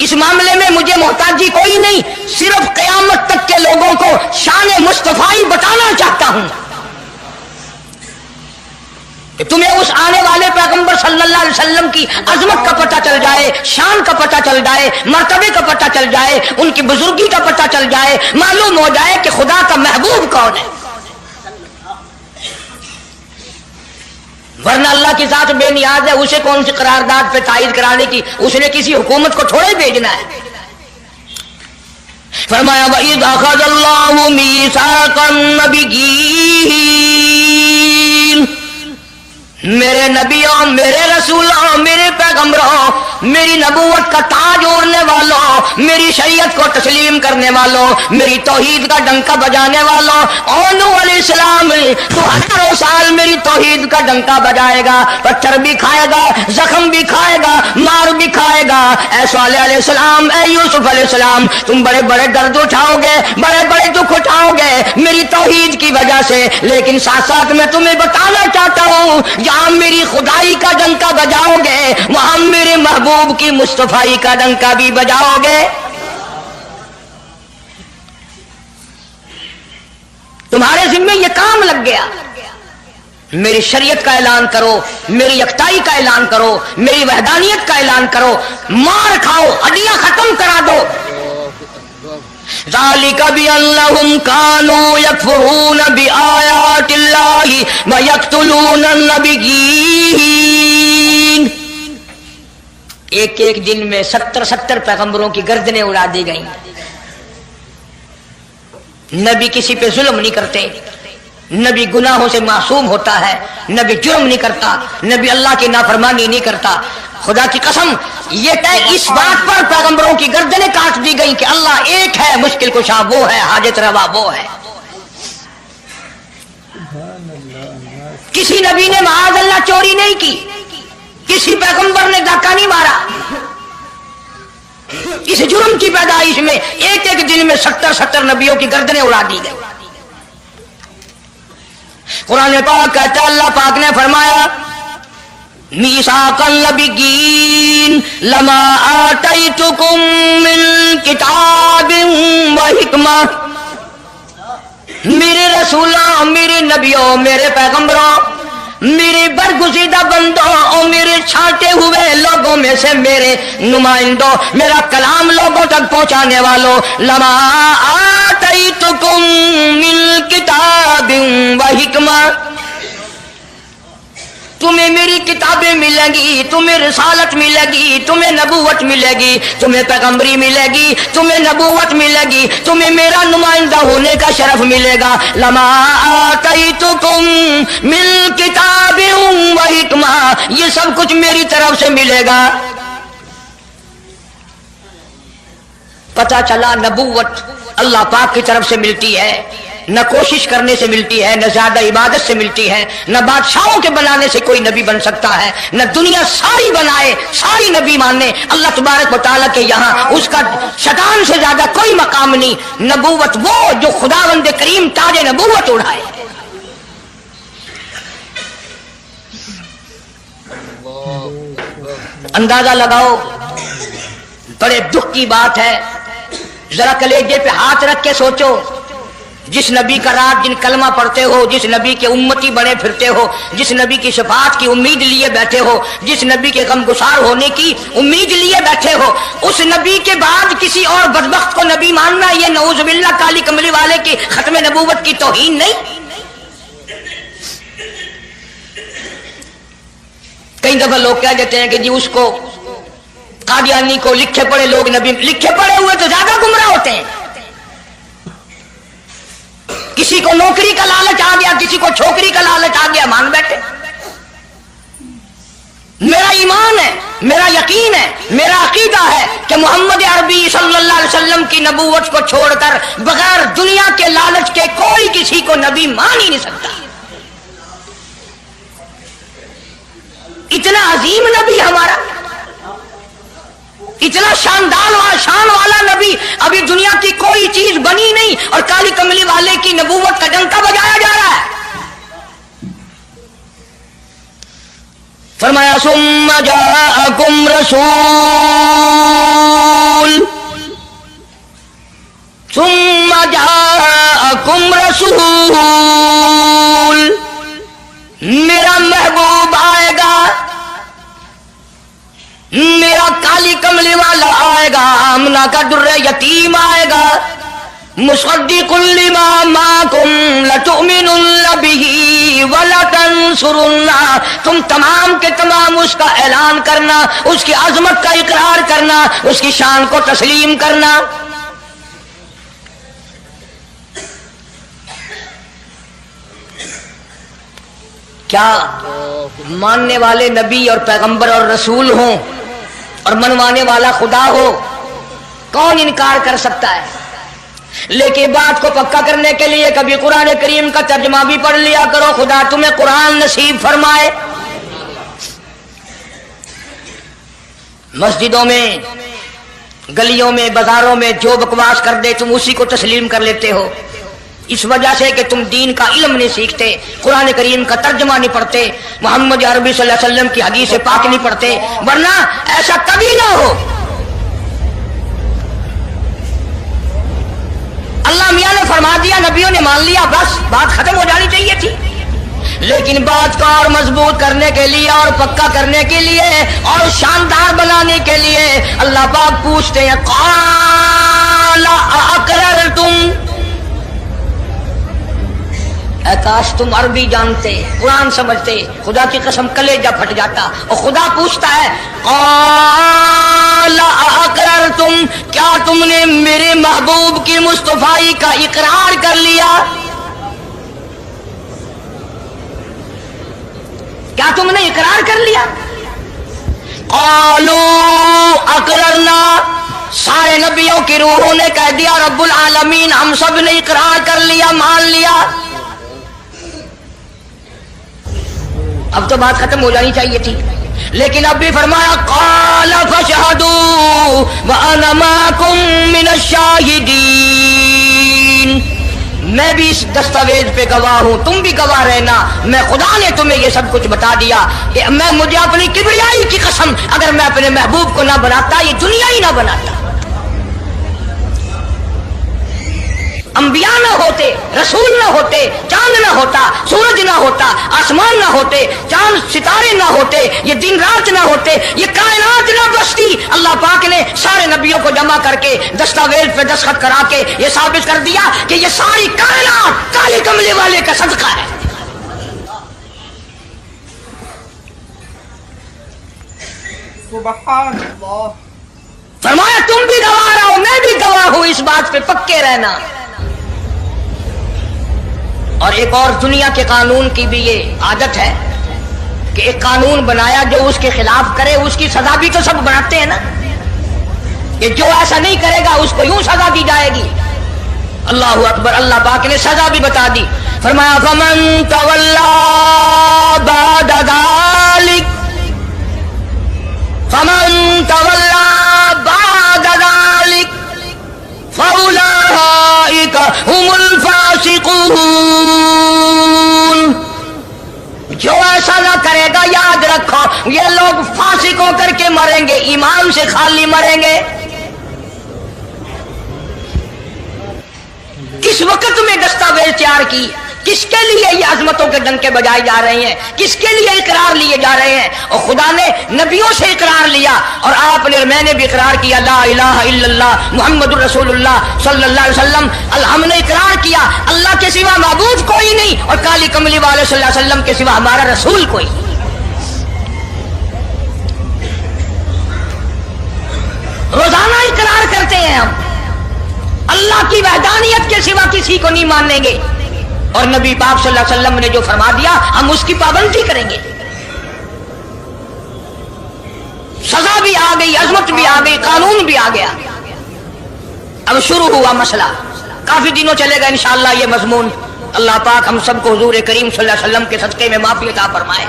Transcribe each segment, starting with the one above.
اس معاملے میں مجھے محتاجی کوئی نہیں، صرف قیامت تک کے لوگوں کو شان مصطفی بتانا چاہتا ہوں کہ تمہیں اس آنے والے پیغمبر صلی اللہ علیہ وسلم کی عظمت کا پتہ چل جائے، شان کا پتہ چل جائے، مرتبے کا پتہ چل جائے، ان کی بزرگی کا پتہ چل جائے، معلوم ہو جائے کہ خدا کا محبوب کون ہے۔ ورنہ اللہ کی ذات بے نیاز ہے، اسے کون سی قرارداد پہ تائید کرانے کی، اس نے کسی حکومت کو تھوڑے بھیجنا ہے۔ فرمایا وَإِذْ أَخَذَ اللَّهُ مِيثَاقَ النَّبِيِّينَ، میرے نبیوں، میرے رسولوں، میرے پیغمبروں، میری نبوت کا تاج اوڑھنے والوں، میری شریعت کو تسلیم کرنے والوں، میری توحید کا ڈنکا بجانے والوں، اور نوح علیہ السلام تو ہزاروں سال میری توحید کا ڈنکا بجائے گا، پتھر بھی کھائے گا، زخم بھی کھائے گا، مار بھی کھائے گا۔ اے صالح علیہ السلام، اے یوسف علیہ السلام، تم بڑے بڑے درد اٹھاؤ گے، بڑے بڑے دکھ اٹھاؤ گے میری توحید کی وجہ سے، لیکن ساتھ ساتھ میں تمہیں بتانا چاہتا ہوں جہاں میری خدائی کا ڈنکا بجاؤ گے وہاں میرے محبوب کی مصطفی کا ڈنکا بھی بجاؤ گے۔ تمہارے ذمہ یہ کام لگ گیا، میری شریعت کا اعلان کرو، میری یکتائی کا اعلان کرو، میری وحدانیت کا اعلان کرو، مار کھاؤ، ہڈیاں ختم کرا دو۔ ذالک بأنہم کانوا یکفرون بآیات اللہ ویقتلون النبیین۔ ایک ایک دن میں 70 پیغمبروں کی گردنیں اڑا دی گئیں۔ نبی کسی پہ ظلم نہیں کرتے، نبی گناہوں سے معصوم ہوتا ہے، نبی جرم نہیں کرتا، نبی اللہ کی نافرمانی نہیں کرتا۔ خدا کی قسم یہ طے اس بات پر پیغمبروں کی گردنیں کاٹ دی گئی کہ اللہ ایک ہے، مشکل کشا وہ ہے، حاجت روا وہ ہے۔ کسی نبی نے معاذ اللہ چوری نہیں کی، کسی پیغمبر نے ڈاکہ نہیں مارا۔ اس جرم کی پیدائش میں ایک ایک دن میں 70 نبیوں کی گردنیں اڑا دی گئی۔ قرآن پاک کہتا ہے، اللہ پاک نے فرمایا میثاق النبیین لما آتیتکم من کتاب و حکمہ، میرے رسولوں، میرے نبیوں، میرے پیغمبروں، میرے برگزیدہ بندوں اور میرے چھانٹے ہوئے لوگوں میں سے میرے نمائندوں، میرا کلام لوگوں تک پہنچانے والوں، لما آتیتکم من کتاب و حکمہ، تمہیں میری کتابیں ملیں گی، تمہیں رسالت ملے گی، تمہیں نبوت ملے گی، تمہیں پیغمبری ملے گی، تمہیں نبوت ملے گی، تمہیں میرا نمائندہ ہونے کا شرف ملے گا۔ لما آتیتکم من کتاب و حکمہ، یہ سب کچھ میری طرف سے ملے گا۔ پتہ چلا نبوت اللہ پاک کی طرف سے ملتی ہے، نہ کوشش کرنے سے ملتی ہے، نہ زیادہ عبادت سے ملتی ہے، نہ بادشاہوں کے بنانے سے کوئی نبی بن سکتا ہے، نہ دنیا ساری بنائے ساری نبی ماننے اللہ تبارک و تعالیٰ کے یہاں اس کا شیطان سے زیادہ کوئی مقام نہیں۔ نبوت وہ جو خداوند کریم تاج نبوت اڑائے۔ اندازہ لگاؤ، بڑے دکھ کی بات ہے، ذرا کلیجے پہ ہاتھ رکھ کے سوچو، جس نبی کا رات جن کلمہ پڑھتے ہو، جس نبی کے امتی بنے پھرتے ہو، جس نبی کی شفاعت کی امید لیے بیٹھے ہو، جس نبی کے غم گسار ہونے کی امید لیے بیٹھے ہو، اس نبی کے بعد کسی اور بدبخت کو نبی ماننا یہ نعوذ باللہ کالی کملی والے کی ختم نبوت کی توہین نہیں؟ کئی دفعہ لوگ کہہ دیتے ہیں کہ جی اس کو قادیانی کو لکھے پڑھے لوگ نبی، لکھے پڑھے ہوئے تو زیادہ گمراہ ہوتے ہیں۔ کسی کو نوکری کا لالچ آ گیا، کسی کو چھوکری کا لالچ آ گیا، مان بیٹھے۔ میرا ایمان ہے، میرا یقین ہے، میرا عقیدہ ہے کہ محمد عربی صلی اللہ علیہ وسلم کی نبوت کو چھوڑ کر بغیر دنیا کے لالچ کے کوئی کسی کو نبی مان ہی نہیں سکتا۔ اتنا عظیم نبی ہمارا، اتنا شان والا نبی، ابھی دنیا کی کوئی چیز بنی نہیں اور کالی کملی والے کی نبوت کا ڈنکا بجایا جا رہا ہے۔ فرمایا ثم جاءکم رسول، ثم جاءکم رسول، میرا محبوب آئے گا، میرا کالی کملی والا آئے گا، آمنہ کا در یتیم آئے گا، مصدق لما معکم لتؤمنن بہ ولتنصرنہ، تم تمام کے تمام اس کا اعلان کرنا، اس کی عظمت کا اقرار کرنا، اس کی شان کو تسلیم کرنا۔ کیا ماننے والے نبی اور پیغمبر اور رسول ہوں اور منوانے والا خدا ہو؟ کون انکار کر سکتا ہے؟ لیکن بات کو پکا کرنے کے لیے کبھی قرآن کریم کا ترجمہ بھی پڑھ لیا کرو، خدا تمہیں قرآن نصیب فرمائے۔ مسجدوں میں، گلیوں میں، بازاروں میں جو بکواس کر دے تم اسی کو تسلیم کر لیتے ہو، اس وجہ سے کہ تم دین کا علم نہیں سیکھتے، قرآن کریم کا ترجمہ نہیں پڑھتے، محمد عربی صلی اللہ علیہ وسلم کی حدیث پاک نہیں پڑھتے، ورنہ ایسا کبھی نہ ہو۔ اللہ میاں نے فرما دیا، نبیوں نے مان لیا، بس بات ختم ہو جانی چاہیے تھی۔ لیکن بات کو اور مضبوط کرنے کے لیے اور پکا کرنے کے لیے اور شاندار بنانے کے لیے اللہ پاک پوچھتے ہیں قال اقررتم، اے کاش تم عربی جانتے، قرآن سمجھتے، خدا کی قسم کلیجہ پھٹ جاتا۔ اور خدا پوچھتا ہے قال اقررتم، کیا تم نے میرے محبوب کی مصطفائی کا اقرار کر لیا؟ کیا تم نے اقرار کر لیا؟ قالوا اقررنا، سارے نبیوں کی روحوں نے کہہ دیا رب العالمین ہم سب نے اقرار کر لیا، مان لیا۔ اب تو بات ختم ہو جانی چاہیے تھی، لیکن اب بھی فرمایا قال فاشهدوا وانا معكم من الشاهدين، میں بھی اس دستاویز پہ گواہ ہوں، تم بھی گواہ رہنا، میں خدا نے تمہیں یہ سب کچھ بتا دیا کہ مجھے اپنی کبریائی کی قسم اگر میں اپنے محبوب کو نہ بناتا یہ دنیا ہی نہ بناتا، انبیاء نہ ہوتے، رسول نہ ہوتے، چاند نہ ہوتا، سورج نہ ہوتا، آسمان نہ ہوتے، چاند ستارے نہ ہوتے، یہ دن رات نہ ہوتے، یہ کائنات نہ بستی، اللہ پاک نے سارے نبیوں کو جمع کر کے دستاویز پہ دستخط کرا کے یہ ثابت کر دیا کہ یہ ساری کائنات کالے کملے والے کا صدقہ ہے۔ سبحان اللہ۔ فرمایا تم بھی گواہ رہو، میں بھی گواہ ہوں، اس بات پہ پکے رہنا۔ اور ایک اور دنیا کے قانون کی بھی یہ عادت ہے کہ ایک قانون بنایا جو اس کے خلاف کرے اس کی سزا بھی تو سب بناتے ہیں نا، کہ جو ایسا نہیں کرے گا اس کو یوں سزا دی جائے گی۔ اللہ اکبر، اللہ پاک نے سزا بھی بتا دی، فرمایا فمن تولا بعد ذلک، فمن تولا بعد ذلک فاولئک هم الفاسقون، جو ایسا نہ کرے گا یاد رکھو یہ لوگ فاسق ہو کر کے مریں گے، ایمان سے خالی مریں گے۔ کس وقت میں دستاویز تیار کی، کس کے لیے یہ عظمتوں کے ڈنکے بجائے جا رہے ہیں، کس کے لیے اقرار لیے جا رہے ہیں؟ اور خدا نے نبیوں سے اقرار لیا اور آپ نے، میں نے بھی اقرار کیا لا الہ الا اللہ محمد الرسول اللہ صلی اللہ علیہ وسلم، ہم نے اقرار کیا اللہ کے سوا معبود کوئی نہیں اور کالی کملی والے صلی اللہ علیہ وسلم کے سوا ہمارا رسول کوئی۔ روزانہ اقرار کرتے ہیں ہم اللہ کی وحدانیت کے سوا کسی کو نہیں مانیں گے، اور نبی پاک صلی اللہ علیہ وسلم نے جو فرما دیا ہم اس کی پابندی کریں گے۔ سزا بھی آ گئی، عظمت بھی آ گئی، قانون بھی آ گیا۔ اب شروع ہوا مسئلہ، کافی دنوں چلے گا انشاءاللہ یہ مضمون۔ اللہ پاک ہم سب کو حضور کریم صلی اللہ علیہ وسلم کے صدقے میں معافی عطا فرمائے۔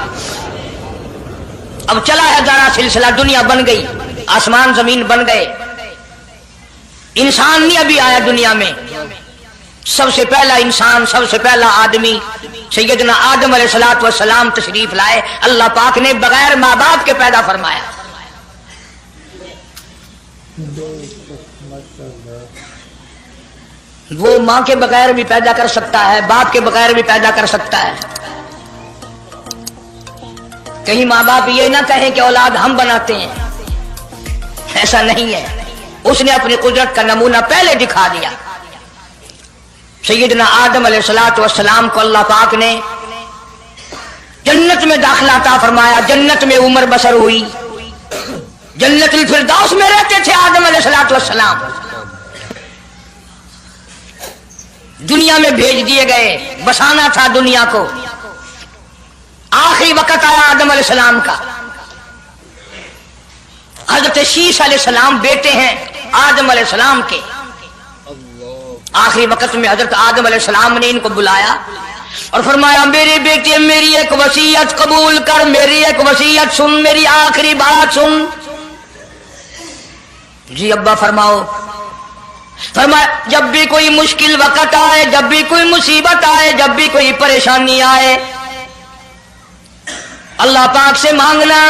اب چلا ہے ذرا سلسلہ، دنیا بن گئی، آسمان زمین بن گئے، انسان نہیں ابھی آیا دنیا میں، سب سے پہلا انسان، سب سے پہلا آدمی سیدنا آدم علیہ الصلوۃ والسلام تشریف لائے، اللہ پاک نے بغیر ماں باپ کے پیدا فرمایا۔ وہ ماں کے بغیر بھی پیدا کر سکتا ہے، باپ کے بغیر بھی پیدا کر سکتا ہے۔ کہیں ماں باپ یہ نہ کہیں کہ اولاد ہم بناتے ہیں، ایسا نہیں ہے، اس نے اپنی قدرت کا نمونہ پہلے دکھا دیا۔ سیدنا آدم علیہ الصلوۃ والسلام کو اللہ پاک نے جنت میں داخلہ عطا فرمایا، جنت میں عمر بسر ہوئی، جنت الفردوس میں رہتے تھے آدم علیہ الصلوۃ والسلام۔ دنیا میں بھیج دیے گئے، بسانا تھا دنیا کو۔ آخری وقت آیا آدم علیہ السلام کا۔ حضرت شیش علیہ السلام بیٹے ہیں آدم علیہ السلام کے۔ آخری وقت میں حضرت آدم علیہ السلام نے ان کو بلایا اور فرمایا میرے بیٹے میری ایک وصیت قبول کر، میری ایک وصیت سن، میری آخری بات سن۔ جی ابا فرماؤ۔ فرمایا جب بھی کوئی مشکل وقت آئے، جب بھی کوئی مصیبت آئے، جب بھی کوئی پریشانی آئے، اللہ پاک سے مانگنا،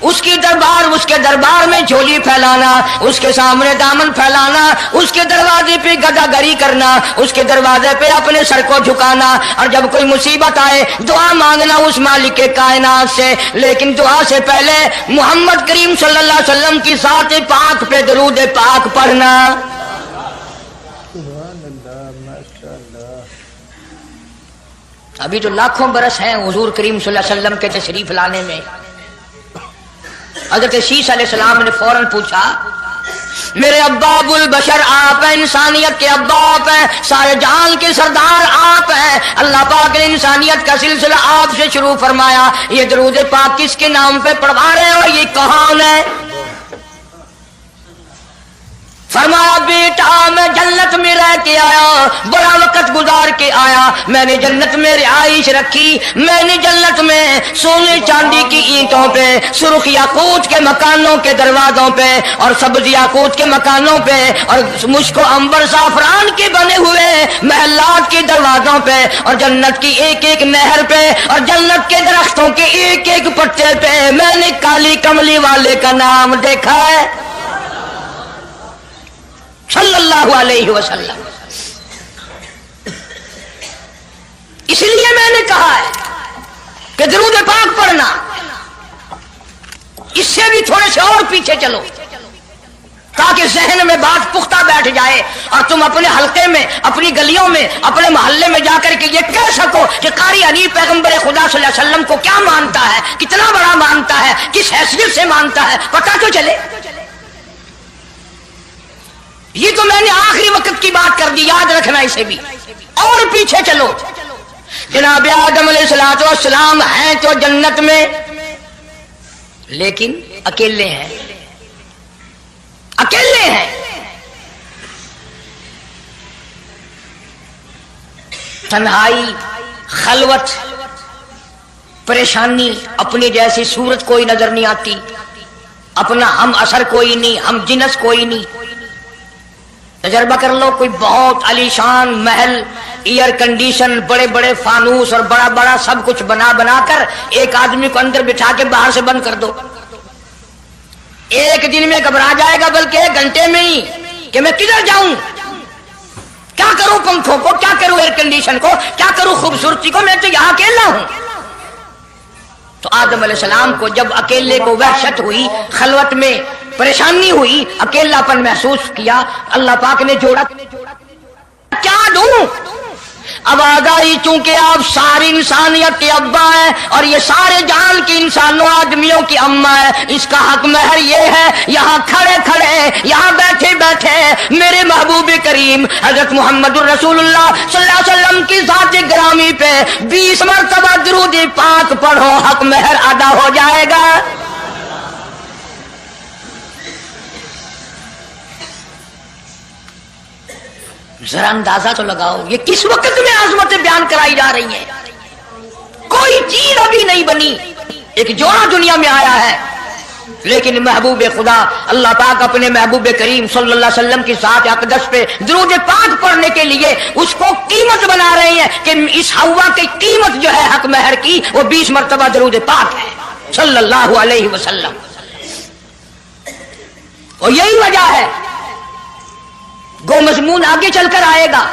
اس کے دربار میں جھولی پھیلانا، اس کے سامنے دامن پھیلانا، اس کے دروازے پہ گدا گری کرنا، اس کے دروازے پہ اپنے سر کو جھکانا، اور جب کوئی مصیبت آئے دعا مانگنا اس مالک کائنات سے، لیکن دعا سے پہلے محمد کریم صلی اللہ علیہ وسلم کی ذات پاک پہ درود پاک پڑھنا۔ ابھی تو لاکھوں برس ہیں حضور کریم صلی اللہ علیہ وسلم کے تشریف لانے میں۔ حضرت شیش علیہ السلام نے فوراً پوچھا میرے ابا ابو البشر آپ ہیں، انسانیت کے ابا آپ ہیں، سارے جہان کے سردار آپ ہیں، اللہ پاک نے انسانیت کا سلسلہ آپ سے شروع فرمایا، یہ درود پاک کس کے نام پہ پڑھوا رہے ہو، یہ کون ہے؟ فرمایا بیٹا میں جنت میں رہ کے آیا، بڑا وقت گزار کے آیا، میں نے جنت میں رہائش رکھی، میں نے جنت میں سونے چاندی کی اینٹوں پہ، سرخ یاقوت کے مکانوں کے دروازوں پہ، اور سبز یاقوت کے مکانوں پہ، اور مشک و عنبر زعفران کے بنے ہوئے محلات کے دروازوں پہ، اور جنت کی ایک ایک نہر پہ، اور جنت کے درختوں کے ایک ایک پتے پہ میں نے کالی کملی والے کا نام دیکھا ہے صلی اللہ علیہ وسلم۔ اس لیے میں نے کہا ہے کہ درود پاک پڑھنا، اس سے بھی تھوڑے سے اور پیچھے چلو تاکہ ذہن میں بات پختہ بیٹھ جائے، اور تم اپنے حلقے میں، اپنی گلیوں میں، اپنے محلے میں جا کر کے یہ کہہ سکو کہ قاری حنیف پیغمبر خدا صلی اللہ علیہ وسلم کو کیا مانتا ہے، کتنا بڑا مانتا ہے، کس حیثیت سے مانتا ہے، پتہ تو چلے۔ یہ تو میں نے آخری وقت کی بات کر دی، یاد رکھنا اسے بھی، اور پیچھے چلو۔ جناب آدم علیہ الصلوۃ والسلام ہیں تو جنت میں، لیکن اکیلے ہیں، اکیلے ہیں۔ تنہائی، خلوت، پریشانی، اپنی جیسی صورت کوئی نظر نہیں آتی، اپنا ہم اثر کوئی نہیں، ہم جنس کوئی نہیں۔ تجربہ کر لو، کوئی بہت عالی شان محل، ایئر کنڈیشن، بڑے بڑے فانوس اور بڑا بڑا سب کچھ بنا بنا کر ایک آدمی کو اندر بٹھا کے باہر سے بند کر دو، ایک دن میں گھبرا جائے گا، بلکہ ایک گھنٹے میں ہی، کہ میں کدھر جاؤں، کیا کروں پنکھوں کو، کیا کروں ایئر کنڈیشن کو، کیا کروں خوبصورتی کو، میں تو یہاں اکیلا ہوں۔ تو آدم علیہ السلام کو جب اکیلے کو وحشت ہوئی، خلوت میں پریشانی ہوئی، اکیلا پن محسوس کیا، اللہ پاک نے جوڑا، کیا دوں؟ اب آگاہی چونکہ آپ ساری انسانیت کے ابا ہیں اور یہ سارے جہان کی انسانوں آدمیوں کی اماں ہے، اس کا حق مہر یہ ہے، یہاں کھڑے کھڑے، یہاں بیٹھے بیٹھے میرے محبوب کریم حضرت محمد الرسول اللہ صلی اللہ علیہ وسلم کی ذات گرامی پہ 20 مرتبہ درود پاک پڑھو، حق مہر ادا ہو جائے گا۔ ذرا اندازہ تو لگاؤ یہ کس وقت میں عظمتیں بیان کرائی جا رہی ہیں، کوئی چیز ابھی نہیں بنی، ایک جوڑا دنیا میں آیا ہے، لیکن محبوب خدا اللہ پاک اپنے محبوب کریم صلی اللہ علیہ وسلم کی ذات اقدس پہ درود پاک پڑھنے کے لیے اس کو قیمت بنا رہے ہیں کہ اس ہوا کی قیمت جو ہے حق مہر کی وہ 20 مرتبہ درود پاک ہے صلی اللہ علیہ وسلم. اور یہی وجہ ہے گو مضمون آگے چل کر آئے گا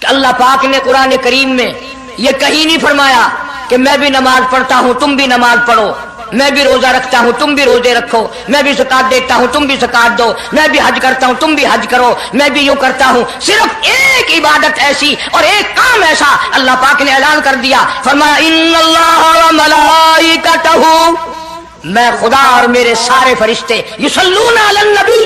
کہ اللہ پاک نے قرآن کریم میں یہ کہیں نہیں فرمایا کہ میں بھی نماز پڑھتا ہوں تم بھی نماز پڑھو، میں بھی روزہ رکھتا ہوں تم بھی روزے رکھو، میں بھی زکات دیتا ہوں تم بھی زکات دو، میں بھی حج کرتا ہوں تم بھی حج کرو، میں بھی یوں کرتا ہوں. صرف ایک عبادت ایسی اور ایک کام ایسا اللہ پاک نے اعلان کر دیا، فرمایا ان اللہ و ملائکتہ، میں خدا اور میرے سارے فرشتے یصلون علی النبی،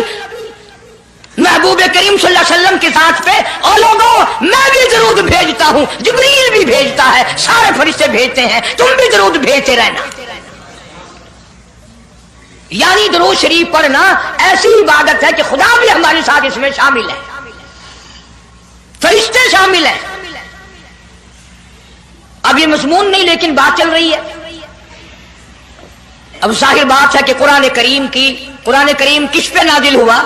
محبوب کریم صلی اللہ علیہ وسلم کی ذات پہ. اور لوگوں میں بھی درود بھیجتا ہوں، جبریل بھی بھیجتا ہے، سارے فرشتے بھیجتے ہیں، تم بھی درود بھیجتے رہنا. یعنی درود شریف پڑھنا ایسی عبادت ہے کہ خدا بھی ہمارے ساتھ اس میں شامل ہے، فرشتے شامل ہیں. اب یہ مضمون نہیں لیکن بات چل رہی ہے. اب ظاہر بات ہے کہ قرآن کریم کس پہ نازل ہوا؟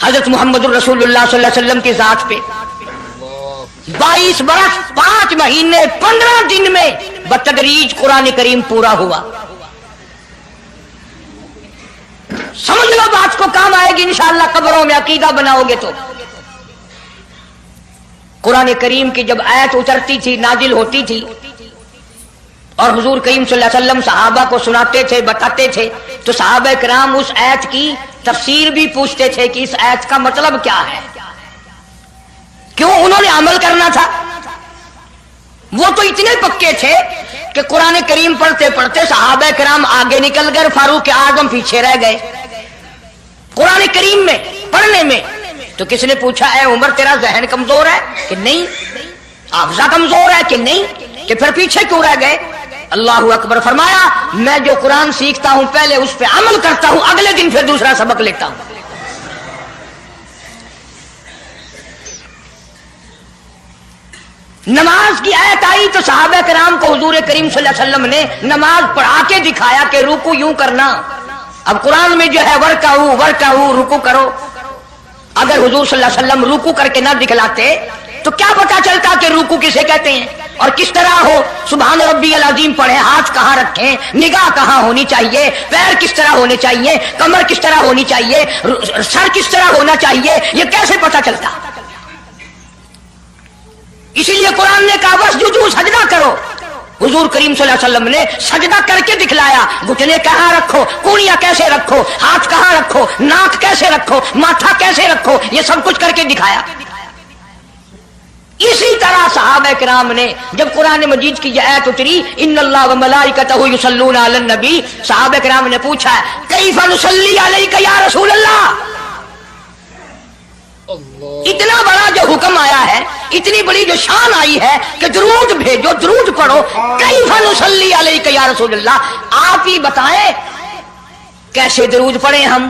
حضرت محمد الرسول اللہ صلی اللہ علیہ وسلم کی ذات پہ. 22 برس 5 مہینے 15 دن میں بتدریج قرآن کریم پورا ہوا. سمجھ لو بات کو کام آئے گی انشاءاللہ. قبروں میں عقیدہ بناؤ گے تو. قرآن کریم کی جب آیت اترتی تھی، نازل ہوتی تھی، اور حضور کریم صلی اللہ علیہ وسلم صحابہ کو سناتے تھے، بتاتے تھے، تو صحابہ کرام اس آیت کی تفسیر بھی پوچھتے تھے کہ اس آیت کا مطلب کیا ہے. کیوں؟ انہوں نے عمل کرنا تھا. وہ تو اتنے پکے تھے کہ قرآن کریم پڑھتے پڑھتے صحابہ کرام آگے نکل گئے، فاروق اعظم پیچھے رہ گئے قرآن کریم میں پڑھنے میں. تو کس نے پوچھا اے عمر تیرا ذہن کمزور ہے کہ نہیں، حافظہ کمزور ہے کہ نہیں، کہ پھر پیچھے کیوں رہ گئے؟ اللہ اکبر. فرمایا میں جو قرآن سیکھتا ہوں پہلے اس پہ عمل کرتا ہوں، اگلے دن پھر دوسرا سبق لیتا ہوں. نماز کی آیت آئی تو صحابہ کرام کو حضور کریم صلی اللہ علیہ وسلم نے نماز پڑھا کے دکھایا کہ رکوع یوں کرنا. اب قرآن میں جو ہے ورکعوا رکوع کرو. اگر حضور صلی اللہ علیہ وسلم رکوع کر کے نہ دکھلاتے تو کیا پتا چلتا کہ رکوع کسے کہتے ہیں اور کس طرح ہو. سبحان ربی العظیم پڑھیں، ہاتھ کہاں رکھیں، نگاہ کہاں ہونی چاہیے، پیر کس طرح ہونے چاہیے، کمر کس طرح ہونی چاہیے، سر کس طرح ہونا چاہیے، یہ کیسے پتا چلتا؟ اسی لیے قرآن نے کہا واسجدوا، سجدہ کرو. حضور کریم صلی اللہ علیہ وسلم نے سجدہ کر کے دکھلایا. گھٹنے کہاں رکھو، کونیاں کیسے رکھو، ہاتھ کہاں رکھو، ناک کیسے رکھو، ماتھا کیسے رکھو، یہ سب کچھ کر کے دکھایا. اسی طرح صحابہ کرام نے جب قرآن مجید کی یہ آیت اتری ان اللہ و ملائکتہ یصلون علی النبی، صحابہ کرام نے پوچھا کیف نصلی علیک یا رسول اللہ. اتنا بڑا جو حکم آیا ہے، اتنی بڑی جو شان آئی ہے کہ درود بھیجو، درود پڑھو، کیف نصلی علیک یا رسول اللہ، آپ ہی بتائیں کیسے درود پڑھیں ہم.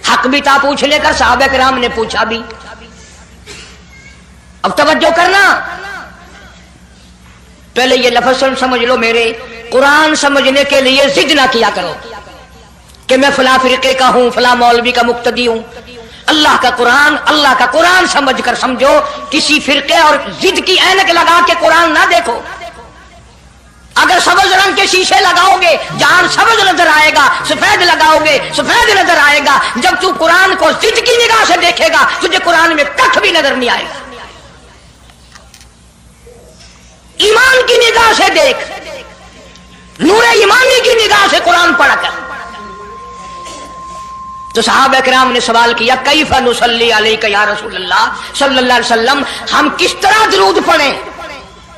حق بھی تھا پوچھنے کا، صحابہ کرام نے پوچھا بھی. اب توجہ کرنا، پہلے یہ لفظ سمجھ لو میرے. قرآن سمجھنے کے لیے ضد نہ کیا کرو کہ میں فلاں فرقے کا ہوں، فلاں مولوی کا مقتدی ہوں. اللہ کا قرآن سمجھ کر سمجھو. کسی فرقے اور ضد کی اینک لگا کے قرآن نہ دیکھو. اگر سبز رنگ کے شیشے لگاؤ گے جان سبز نظر آئے گا، سفید لگاؤ گے سفید نظر آئے گا. جب تو قرآن کو ضد کی نگاہ سے دیکھے گا تجھے قرآن میں کچھ بھی نظر نہیں آئے گا. ایمان کی نگاہ سے دیکھ، نور ایمانی کی نگاہ سے قرآن پڑھ کر. تو صحابہ کرام نے سوال کیا کیف نصلی علیک یا رسول اللہ صلی اللہ علیہ وسلم، ہم کس طرح درود پڑھیں.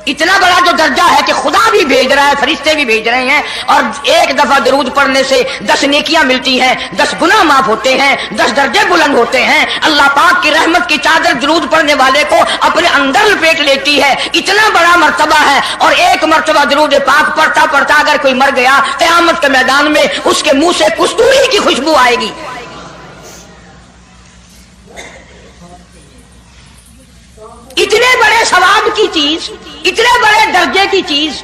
اتنا بڑا جو درجہ ہے کہ خدا بھی بھیج رہا ہے، فرشتے بھی بھیج رہے ہیں، اور ایک دفعہ درود پڑھنے سے 10 نیکیاں ملتی ہیں، 10 گناہ معاف ہوتے ہیں، 10 درجے بلند ہوتے ہیں. اللہ پاک کی رحمت کی چادر درود پڑھنے والے کو اپنے اندر لپیٹ لیتی ہے. اتنا بڑا مرتبہ ہے. اور ایک مرتبہ درود پاک پڑھتا پڑھتا اگر کوئی مر گیا قیامت کے میدان میں اس کے منہ سے کستوری کی خوشبو آئے گی. اتنے بڑے ثواب کی چیز، اتنے بڑے درجے کی چیز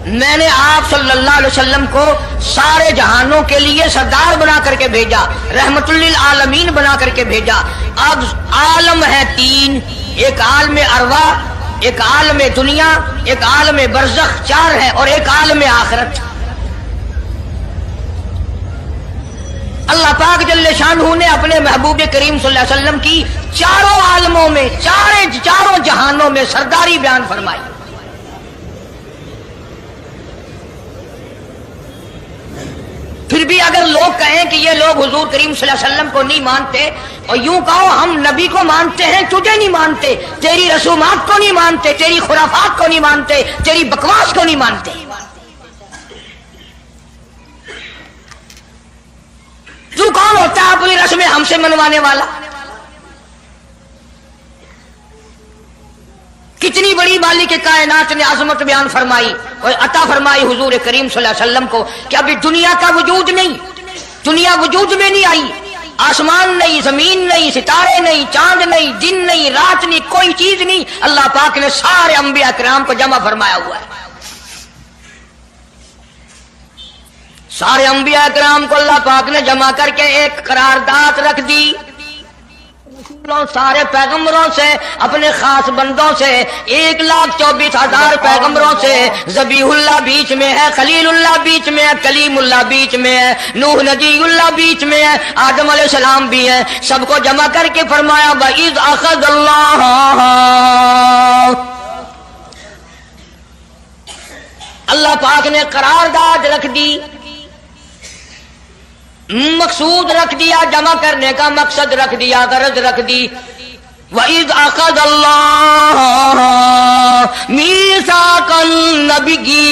میں نے آپ صلی اللہ علیہ وسلم کو سارے جہانوں کے لیے سردار بنا کر کے بھیجا، رحمت للعالمین بنا کر کے بھیجا۔ اب عالم ہے تین، ایک عالم ارواح، ایک عالم دنیا، ایک عالم برزخ، چار ہے، اور ایک عالم آخرت۔ اللہ پاک جل شانہ نے اپنے محبوب کریم صلی اللہ علیہ وسلم کی چاروں عالموں میں، چاروں جہانوں میں سرداری بیان فرمائی۔ پھر بھی اگر لوگ کہیں کہ یہ لوگ حضور کریم صلی اللہ علیہ وسلم کو نہیں مانتے، اور یوں کہو ہم نبی کو مانتے ہیں، تجھے نہیں مانتے، تیری رسومات کو نہیں مانتے، تیری خرافات کو نہیں مانتے، تیری بکواس کو نہیں مانتے، تو کون ہوتا ہے اپنی رسمیں ہم سے منوانے والا؟ کتنی بڑی مالک کائنات نے عظمت بیان فرمائی اور عطا فرمائی حضور کریم صلی اللہ علیہ وسلم کو کہ ابھی دنیا کا وجود نہیں، دنیا وجود میں نہیں آئی، آسمان نہیں، زمین نہیں، ستارے نہیں، چاند نہیں، دن نہیں، رات نہیں، کوئی چیز نہیں، اللہ پاک نے سارے انبیاء کرام کو جمع فرمایا ہوا ہے۔ سارے انبیاء کرام کو اللہ پاک نے جمع کر کے ایک قرارداد رکھ دی، سارے پیغمبروں سے، اپنے خاص بندوں سے، 1,24,000 پیغمبروں سے، ذبیح اللہ بیچ میں ہے، خلیل اللہ بیچ میں ہے، کلیم اللہ بیچ میں ہے، نوح نجی اللہ بیچ میں ہے، آدم علیہ السلام بھی ہے، سب کو جمع کر کے فرمایا وَإِذْ أَخَذَ اللَّهُ، اللہ پاک نے قرارداد رکھ دی، مقصود رکھ دیا، جمع کرنے کا مقصد رکھ دیا، غرض رکھ دی۔ وَإِذْ أَخَذَ اللَّهُ مِيثَاقَ النَّبِيِّينَ،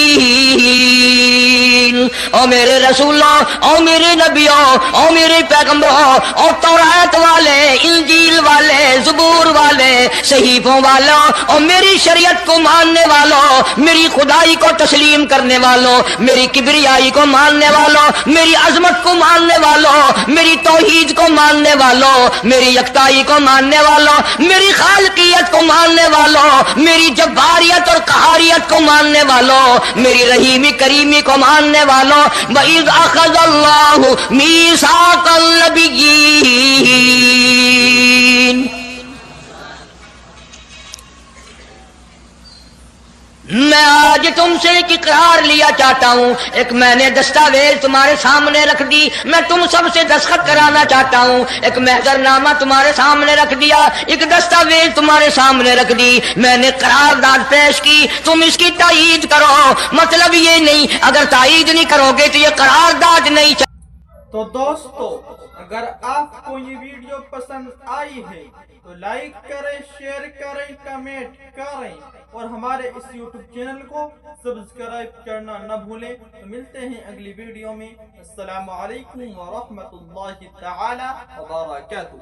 او میرے رسولوں، او میرے نبیوں، او میرے پیغمبروں، او تورات والے، انجیل والے، زبور والے، صحیفوں والوں، اور میری شریعت کو ماننے والوں، میری خدائی کو تسلیم کرنے والوں، میری کبریائی کو ماننے والوں، میری عظمت کو ماننے والوں، میری توحید کو ماننے والوں، میری یکتائی کو ماننے والوں، میری خالقیت کو ماننے والوں، میری جباریت اور قہاریت کو ماننے والوں، میری رحیمی کریمی کو ماننے والوں، وَإِذْ أَخَذَ اللَّهُ مِيثَاقَ النَّبِيِّينَ، میں آج تم سے ایک اقرار لیا چاہتا ہوں، ایک میں نے دستاویز تمہارے سامنے رکھ دی، میں تم سب سے دستخط کرانا چاہتا ہوں، ایک محضر نامہ تمہارے سامنے رکھ دیا، ایک دستاویز تمہارے سامنے رکھ دی، میں نے قرارداد پیش کی، تم اس کی تائید کرو۔ مطلب یہ نہیں اگر تائید نہیں کرو گے تو یہ قرارداد نہیں۔ تو دوستو اگر آپ کو یہ ویڈیو پسند آئی ہے تو لائک کریں، شیئر کریں، کمنٹ کریں اور ہمارے اس یوٹیوب چینل کو سبسکرائب کرنا نہ بھولیں۔ تو ملتے ہیں اگلی ویڈیو میں۔ السلام علیکم ورحمۃ اللہ تعالی وبرکاتہ۔